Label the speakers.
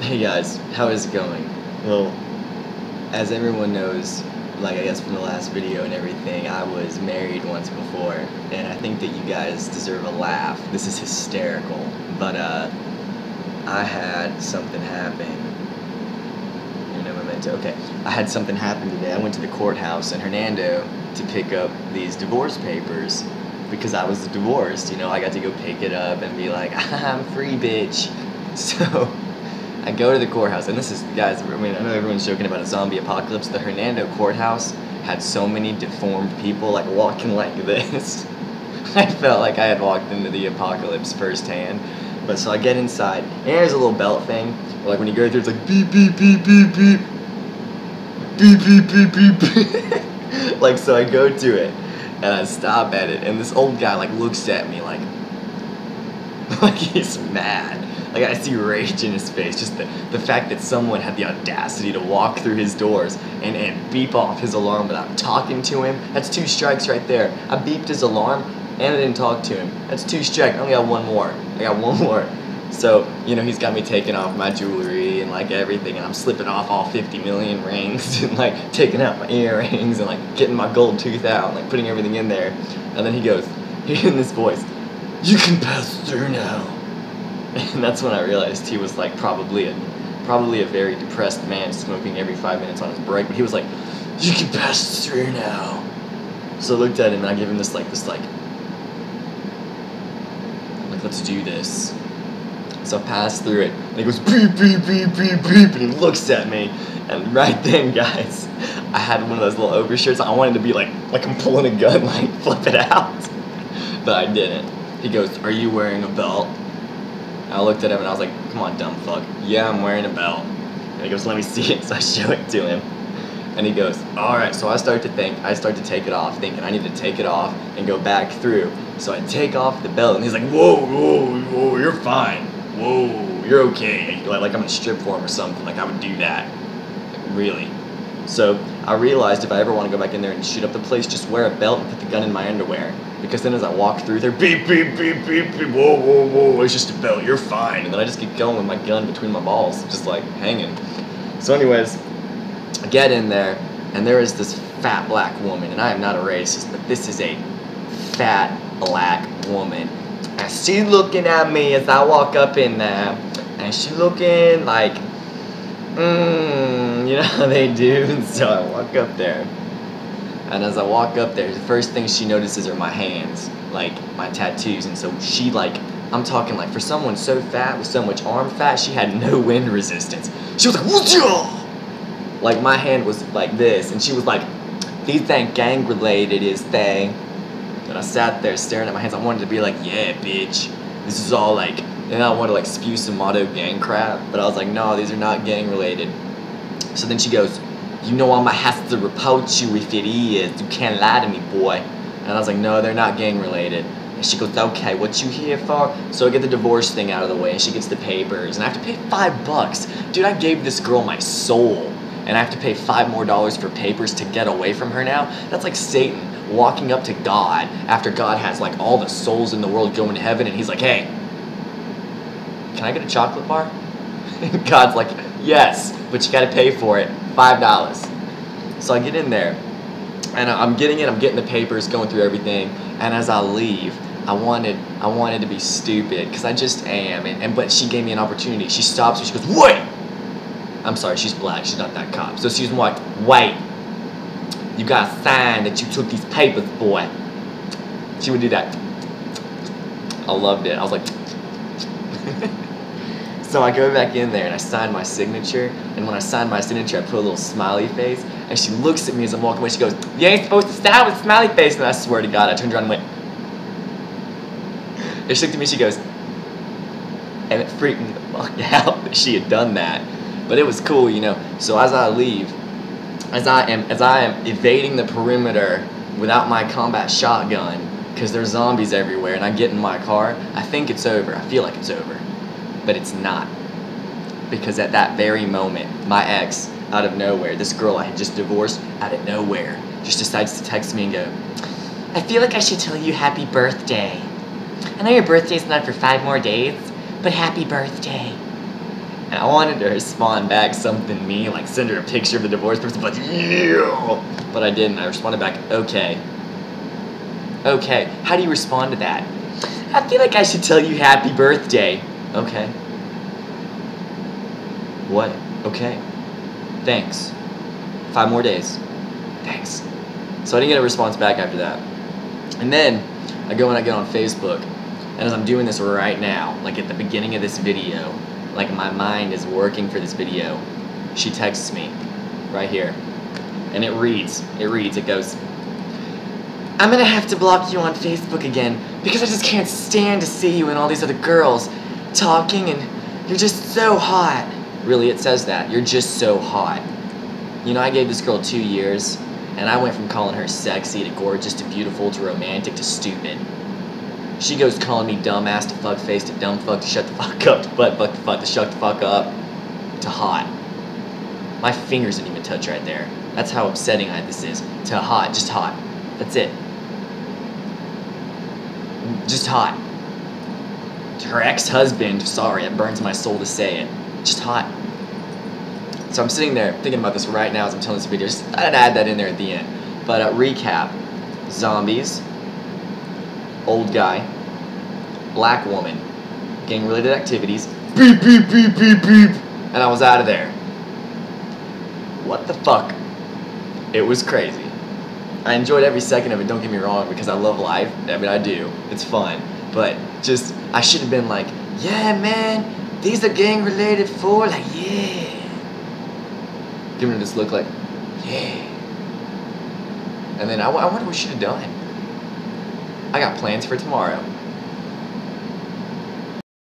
Speaker 1: Hey guys, how is it going? Well, as everyone knows, like I guess from the last video and everything, I was married once before, and I think that you guys deserve a laugh. This is hysterical. But I had something happen. Memento. Okay, I had something happen today. I went to the courthouse in Hernando to pick up these divorce papers because I was divorced. I got to go pick it up and be like, I'm free, bitch. So I go to the courthouse, and this is, guys, I know everyone's joking about a zombie apocalypse. The Hernando courthouse had so many deformed people, like, walking like this. I felt like I had walked into the apocalypse firsthand. But so I get inside, and there's a little belt thing, where, like, when you go through, it's like, beep, beep, beep, beep, beep. Beep, beep, beep, beep, beep. Like, so I go to it, and I stop at it, and this old guy, like, looks at me, like he's mad. Like, I see rage in his face. Just the fact that someone had the audacity to walk through his doors and beep off his alarm without talking to him. That's 2 strikes right there. I beeped his alarm and I didn't talk to him. That's 2 strikes. I only got 1 more. I got 1 more. So, he's got me taking off my jewelry and, like, everything, and I'm slipping off all 50 million rings and, like, taking out my earrings and, like, getting my gold tooth out and, like, putting everything in there. And then he goes, in this voice, "You can pass through now." And that's when I realized he was, like, probably a very depressed man smoking every 5 minutes on his break. But he was like, "You can pass through now." So I looked at him and I gave him this let's do this. So I passed through it, and he goes beep, beep, beep, beep, beep, and he looks at me, and right then, guys, I had one of those little overshirts. I wanted to be like I'm pulling a gun, like, flip it out, but I didn't. He goes, "Are you wearing a belt?" I looked at him and I was like, "Come on, dumb fuck. Yeah, I'm wearing a belt." And he goes, "Let me see it." So I show it to him. And he goes, "Alright." So I start to take it off, thinking I need to take it off and go back through. So I take off the belt, and he's like, "Whoa, whoa, whoa, you're fine. Whoa, you're okay." Like I'm in strip form or something. Like, I would do that. Like, really. So I realized if I ever want to go back in there and shoot up the place, just wear a belt and put the gun in my underwear. Because then as I walk through there, beep, beep, beep, beep, beep, whoa, whoa, whoa, it's just a belt, you're fine. And then I just keep going with my gun between my balls, just, like, hanging. So anyways, I get in there, and there is this fat black woman, and I am not a racist, but this is a fat black woman. And she's looking at me as I walk up in there, and she's looking like, you know how they do. And so I walk up there. And as I walk up there, the first thing she notices are my hands, like my tattoos. And so she, like, I'm talking, like, for someone so fat with so much arm fat, she had no wind resistance. She was like, "Woo-ja!" Like, my hand was like this, and she was like, "These ain't gang related, is they?" And I sat there staring at my hands. I wanted to be like, "Yeah, bitch, this is all like," and I wanted to, like, spew some motto gang crap, but I was like, "No, these are not gang related." So then she goes, "I'ma have to report you if it is. You can't lie to me, boy." And I was like, "No, they're not gang related." And she goes, "Okay, what you here for?" So I get the divorce thing out of the way, and she gets the papers, and I have to pay $5. Dude, I gave this girl my soul, and I have to pay $5 more for papers to get away from her now? That's like Satan walking up to God after God has, like, all the souls in the world going to heaven, and he's like, "Hey, can I get a chocolate bar?" And God's like, "Yes, but you gotta pay for it, $5. So I get in there, and I'm getting the papers, going through everything, and as I leave, I wanted to be stupid, because I just am, but she gave me an opportunity. She stops me, she goes, "Wait!" I'm sorry, she's black, she's not that cop. So she's like, "Wait, you gotta sign that you took these papers, boy." She would do that. I loved it. I was like, so I go back in there and I sign my signature, and when I sign my signature, I put a little smiley face, and she looks at me as I'm walking away. She goes, "You ain't supposed to sign with a smiley face." And I swear to God, I turned around and went, and she looked at me, she goes, and it freaked me the fuck out that she had done that. But it was cool, So as I leave, as I am evading the perimeter without my combat shotgun, because there's zombies everywhere, and I get in my car, I think it's over. I feel like it's over. But it's not. Because at that very moment, my ex, out of nowhere, this girl I had just divorced, out of nowhere, just decides to text me and go, "I feel like I should tell you happy birthday. I know your birthday's not for 5 more days, but happy birthday." And I wanted to respond back something mean, like send her a picture of the divorce person, like, yeah! But I didn't. I responded back, okay. Okay. How do you respond to that? I feel like I should tell you happy birthday. Okay. What? Okay. Thanks. 5 more days. Thanks. So I didn't get a response back after that. And then I go and I get on Facebook, and as I'm doing this right now, like at the beginning of this video, like my mind is working for this video, she texts me right here. And it reads, it goes, I'm gonna have to block you on Facebook again because I just can't stand to see you and all these other girls talking and you're just so hot. Really, it says that. You're just so hot. You know, I gave this girl 2 years, and I went from calling her sexy to gorgeous to beautiful to romantic to stupid. She goes calling me dumbass to fuckface to dumb fuck to shut the fuck up to butt fuck to fuck to shut the fuck up to hot. My fingers didn't even touch right there. That's how upsetting this is. To hot, just hot. That's it. Just hot. To her ex-husband, sorry, it burns my soul to say it. Just hot. So I'm sitting there thinking about this right now as I'm telling this video. Just I'd add that in there at the end. But recap: zombies, old guy, black woman, gang-related activities, beep beep beep beep beep, and I was out of there. What the fuck? It was crazy. I enjoyed every second of it. Don't get me wrong, because I love life. I mean, I do. It's fun. But just I should have been like, yeah, man. These are gang-related for, like, yeah. Giving her this look like, yeah. And then I wonder what she should have done. I got plans for tomorrow.